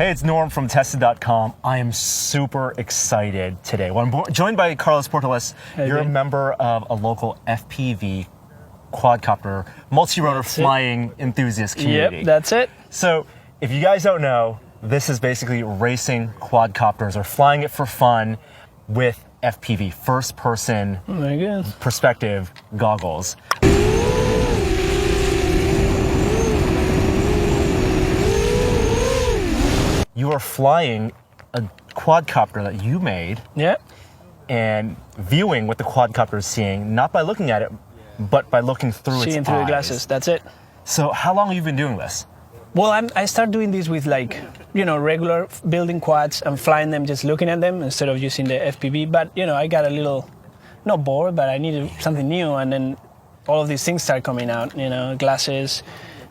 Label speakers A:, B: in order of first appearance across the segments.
A: Hey, it's Norm from Tested.com. I am super excited today. Well, I'm joined by Carlos Portales.
B: Hey,
A: You're
B: man.
A: a member of a local FPV quadcopter, multi-rotor flying enthusiast community.
B: Yep, that's it.
A: So, if you guys don't know, this is basically racing quadcopters or flying it for fun with FPV, first-person
B: Very good.
A: perspective goggles. You are flying a quadcopter that you made
B: Yeah.
A: and viewing what the quadcopter is seeing, not by looking at it, but by looking through
B: Seeing
A: its
B: through
A: eyes.
B: the glasses. That's it.
A: So how long have you been doing this?
B: Well, I started doing this with regular building quads and flying them, just looking at them instead of using the FPV. But, I got a little, not bored, but I needed something new. And then all of these things start coming out, glasses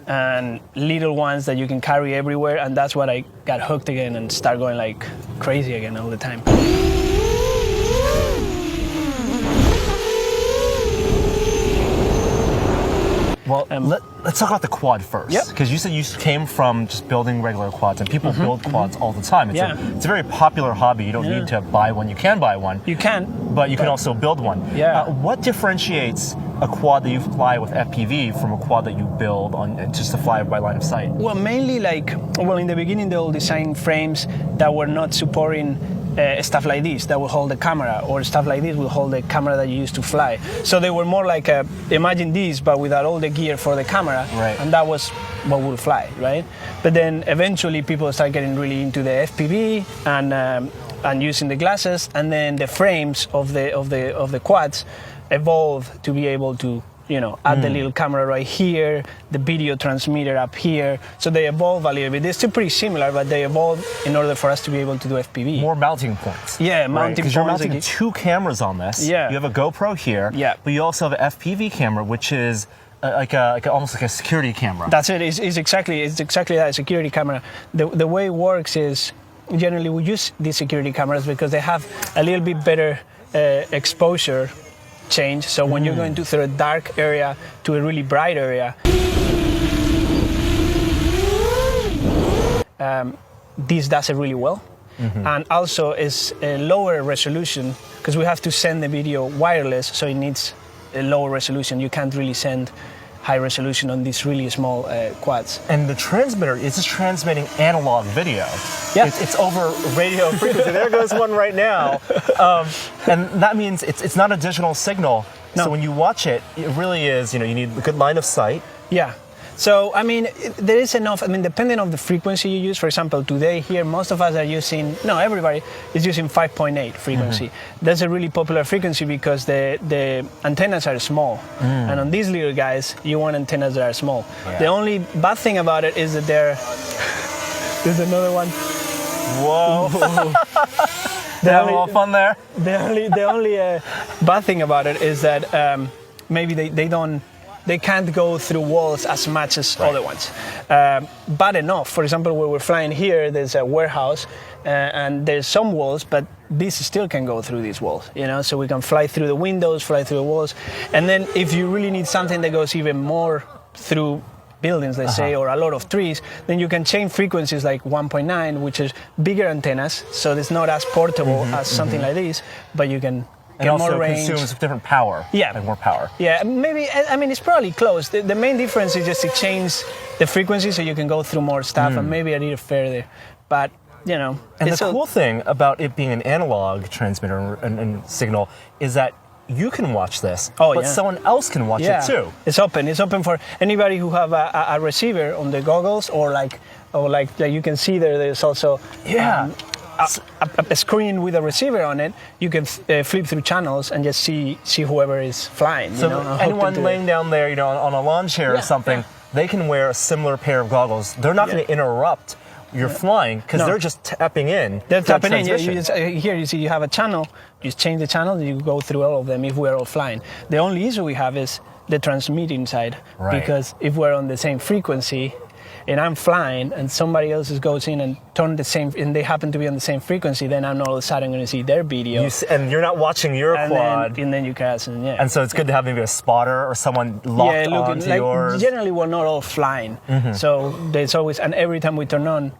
B: and little ones that you can carry everywhere. And that's what I got hooked again and start going like crazy again all the time.
A: Well, let's talk about the quad first.
B: Yep.
A: Because you said you came from just building regular quads, and people build quads all the time. It's a very popular hobby. You don't need to buy one. You can buy one.
B: You can.
A: But you can also build one.
B: Yeah.
A: What differentiates a quad that you fly with FPV from a quad that you build on just to fly by line of sight?
B: Well, mainly in the beginning they will design frames that were not supporting stuff like this that will hold the camera, or stuff like this will hold the camera that you use to fly. So they were more like imagine this, but without all the gear for the camera,
A: right.
B: And that was what would fly, right? But then eventually people start getting really into the FPV and using the glasses, and then the frames of the quads evolve to be able to add the little camera right here, the video transmitter up here. So they evolve a little bit. They're still pretty similar, but they evolve in order for us to be able to do FPV.
A: More mounting points.
B: Yeah, mounting points.
A: Because you're mounting two cameras on this.
B: Yeah.
A: You have a GoPro here.
B: Yeah.
A: But you also have an FPV camera, which is almost like a security camera.
B: That's it. It's exactly that, a security camera. The way it works is generally we use these security cameras because they have a little bit better exposure change. So when you're going through a dark area to a really bright area, this does it really well. And also is a lower resolution because we have to send the video wireless, so it needs a lower resolution. You can't really send high resolution on these really small quads.
A: And the transmitter is just transmitting analog video.
B: Yeah.
A: It's over radio frequency. There goes one right now. And that means it's not a digital signal.
B: No.
A: So when you watch it, it really is, you need a good line of sight.
B: Yeah. So, there is enough, depending on the frequency you use. For example, today here, most of us are using, everybody is using 5.8 frequency. That's a really popular frequency because the antennas are small. And on these little guys, you want antennas that are small.
A: Yeah.
B: The only bad thing about it is that there's another one.
A: Whoa. Having a little fun there.
B: The only bad thing about it is that maybe they can't go through walls as much as other ones. Bad enough. For example, when we're flying here, there's a warehouse and there's some walls, but this still can go through these walls, so we can fly through the windows, fly through the walls. And then if you really need something that goes even more through buildings, let's say, or a lot of trees, then you can change frequencies like 1.9, which is bigger antennas, so it's not as portable as something like this, but you can
A: And
B: get
A: also
B: more range.
A: consumes different power.
B: Yeah.
A: Like more power.
B: Yeah, maybe, it's probably close. The main difference is just to change the frequency so you can go through more stuff and maybe a little further. But,
A: And the cool thing about it being an analog transmitter and signal is that you can watch this, but someone else can watch it too.
B: It's open for anybody who have a receiver on the goggles or you can see there's also a screen with a receiver on it. You can flip through channels and just see whoever is flying.
A: So anyone laying down there, on a lawn chair or something, they can wear a similar pair of goggles. They're not going to interrupt your flying because they're just tapping in.
B: They're tapping in. Here you see you have a channel. You just change the channel and you go through all of them if we're all flying. The only issue we have is the transmitting side, because if we're on the same frequency, and I'm flying and somebody else goes in and turn the same, and they happen to be on the same frequency, then I'm all of a sudden going to see their video.
A: And you're not watching your quad.
B: And then you crash.
A: And so it's good to have maybe a spotter or someone locked onto yours.
B: Generally, we're not all flying. So there's always, and every time we turn on,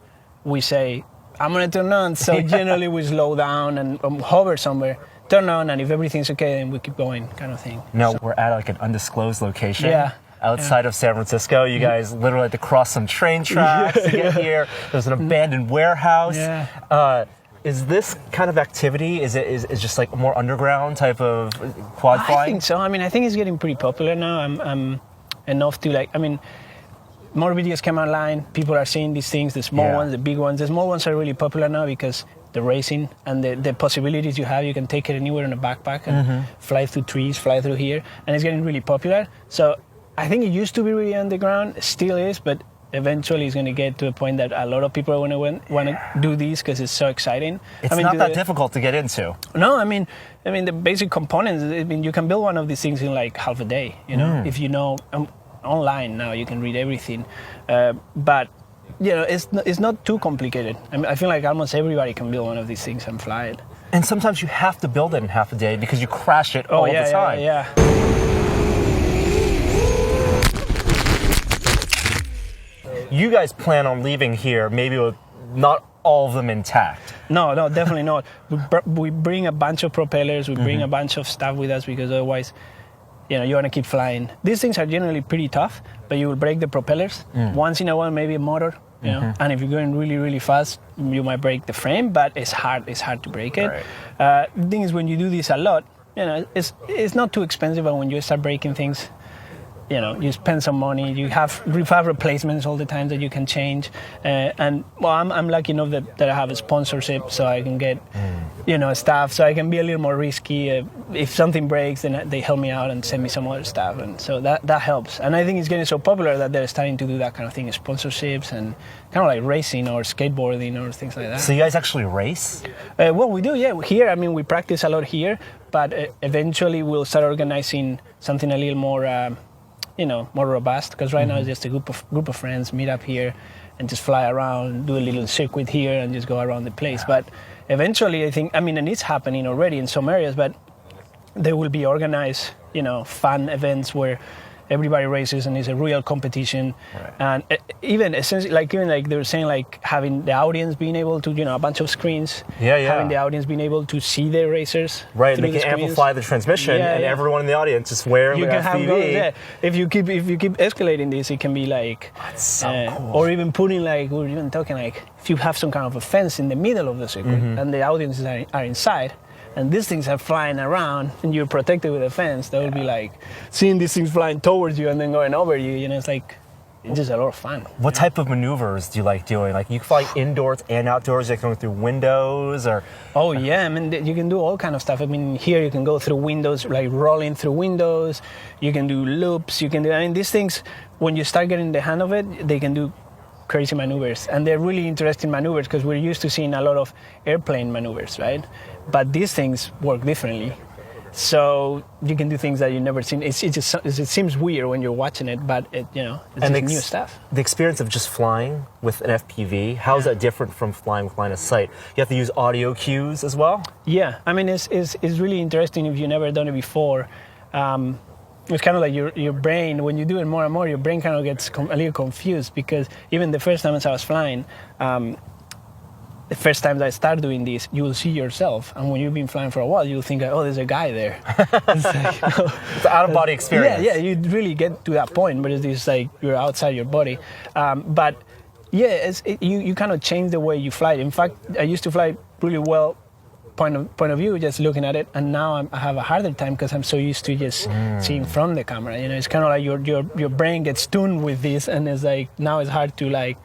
B: we say, I'm going to turn on. So generally we slow down and hover somewhere, turn on, and if everything's okay, then we keep going, kind of thing.
A: No, we're at like an undisclosed location.
B: Yeah.
A: Outside of San Francisco. You guys literally had to cross some train tracks to get here. There's an abandoned warehouse.
B: Yeah.
A: Is this kind of activity, is just like a more underground type of quad flying?
B: I think so. I mean, I think it's getting pretty popular now. I'm enough to like, I mean, more videos come online. People are seeing these things, the small ones, the big ones. The small ones are really popular now because the racing and the possibilities you have. You can take it anywhere in a backpack and fly through trees, fly through here. And it's getting really popular. So I think it used to be really underground, still is, but eventually it's going to get to a point that a lot of people are going to want to do these because it's so exciting.
A: It's not that difficult to get into.
B: No, I mean the basic components. I mean, you can build one of these things in like half a day. You know, if you know online now, you can read everything. But you know, it's not too complicated. I mean, I feel like almost everybody can build one of these things and fly it.
A: And sometimes you have to build it in half a day because you crash it all the time.
B: Yeah.
A: You guys plan on leaving here maybe with not all of them intact.
B: No, definitely not. We bring a bunch of propellers, we bring a bunch of stuff with us because otherwise, you know, you want to keep flying. These things are generally pretty tough, but you will break the propellers. Once in a while, maybe a motor, you know, and if you're going really, really fast, you might break the frame, but it's hard to break it.
A: Right.
B: The thing is, when you do this a lot, you know, it's not too expensive, but when you start breaking things, you know, you spend some money. You have replacements all the time that you can change. And well, I'm lucky enough that I have a sponsorship, so I can get, you know, stuff. So I can be a little more risky. If something breaks, then they help me out and send me some other stuff, and so that helps. And I think it's getting so popular that they're starting to do that kind of thing, sponsorships and kind of like racing or skateboarding or things like that.
A: So you guys actually race?
B: Well, we do, yeah. Here, I mean, we practice a lot here, but eventually we'll start organizing something a little more. You know, more robust, because right now it's just a group of friends meet up here and just fly around, do a little circuit here and just go around the place. But eventually, I think, I mean, and it's happening already in some areas, but there will be organized, you know, fun events where everybody races and it's a real competition. Right. And even essentially, like they were saying, like having the audience being able to, you know, a bunch of screens. Having the audience being able to see the racers.
A: Right, they can amplify the transmission, and everyone in the audience is wearing the FPV.
B: If you keep escalating this, it can be like,
A: that's so cool.
B: Or even putting like, we're even talking like, if you have some kind of a fence in the middle of the circuit and the audiences are inside, and these things are flying around and you're protected with a fence, that would be like seeing these things flying towards you and then going over you, you know, it's just a lot of fun.
A: What type of maneuvers do you like doing? Like you fly indoors and outdoors, like going through windows or?
B: Oh yeah, I mean, you can do all kind of stuff. I mean, here you can go through windows, like rolling through windows. You can do loops, I mean, these things, when you start getting the hang of it, they can do crazy maneuvers. And they're really interesting maneuvers because we're used to seeing a lot of airplane maneuvers, right? But these things work differently. So you can do things that you've never seen. It seems weird when you're watching it, but it's just new stuff.
A: The experience of just flying with an FPV, how is that different from flying with line of sight? You have to use audio cues as well?
B: Yeah, I mean, it's really interesting if you've never done it before. It's kind of like your brain, when you do it more and more, your brain kind of gets a little confused because even the first time as I was flying, the first time that I start doing this, you will see yourself. And when you've been flying for a while, you'll think, oh, there's a guy there. It's
A: an out-of-body experience.
B: Yeah, you really get to that point, but it's just like you're outside your body. But yeah, you kind of change the way you fly. In fact, I used to fly really well, point of view, just looking at it, and now I have a harder time because I'm so used to just seeing from the camera. You know, it's kind of like your brain gets tuned with this, and it's like now it's hard to like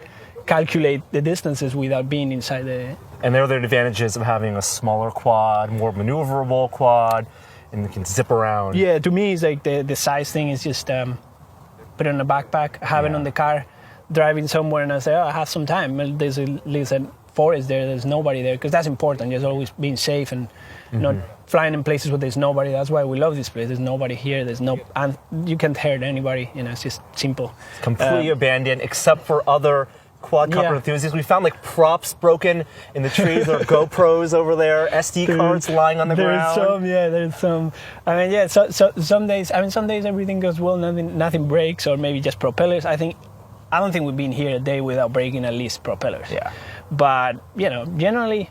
B: calculate the distances without being inside the...
A: And there are the advantages of having a smaller quad, more maneuverable quad, and you can zip around.
B: Yeah, to me, it's like the size thing is just put it in a backpack, have it on the car, driving somewhere, and I say, oh, I have some time. Well, there's at least a forest there, there's nobody there, because that's important. Just always being safe and not flying in places where there's nobody. That's why we love this place. There's nobody here. And you can't hurt anybody. You know, it's just simple.
A: It's completely abandoned, except for other quadcopter enthusiasts. We found like props broken in the trees. There are GoPros over there, SD cards lying on the ground.
B: There's some. I mean, so some days everything goes well, nothing breaks, or maybe just propellers. I don't think we've been here a day without breaking at least propellers.
A: Yeah.
B: But you know, generally,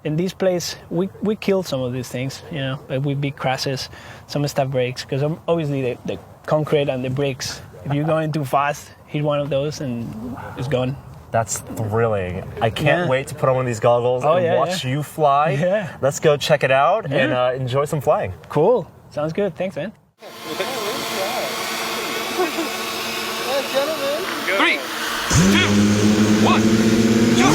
B: in this place, we kill some of these things. You know, with big crashes, some stuff breaks because obviously the concrete and the bricks. If you're going too fast, hit one of those and it's gone.
A: That's thrilling. I can't wait to put on one of these goggles and watch you fly.
B: Yeah.
A: Let's go check it out and enjoy some flying.
B: Cool. Sounds good. Thanks, man.
C: 3, 2, 1, jump!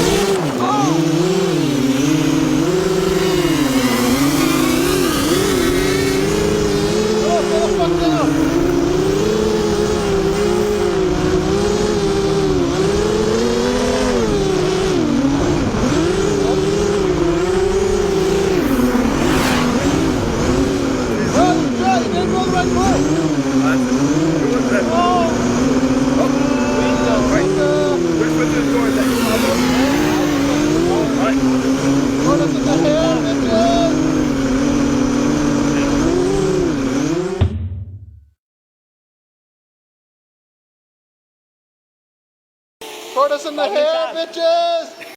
D: Tortoise in the hair, bitches!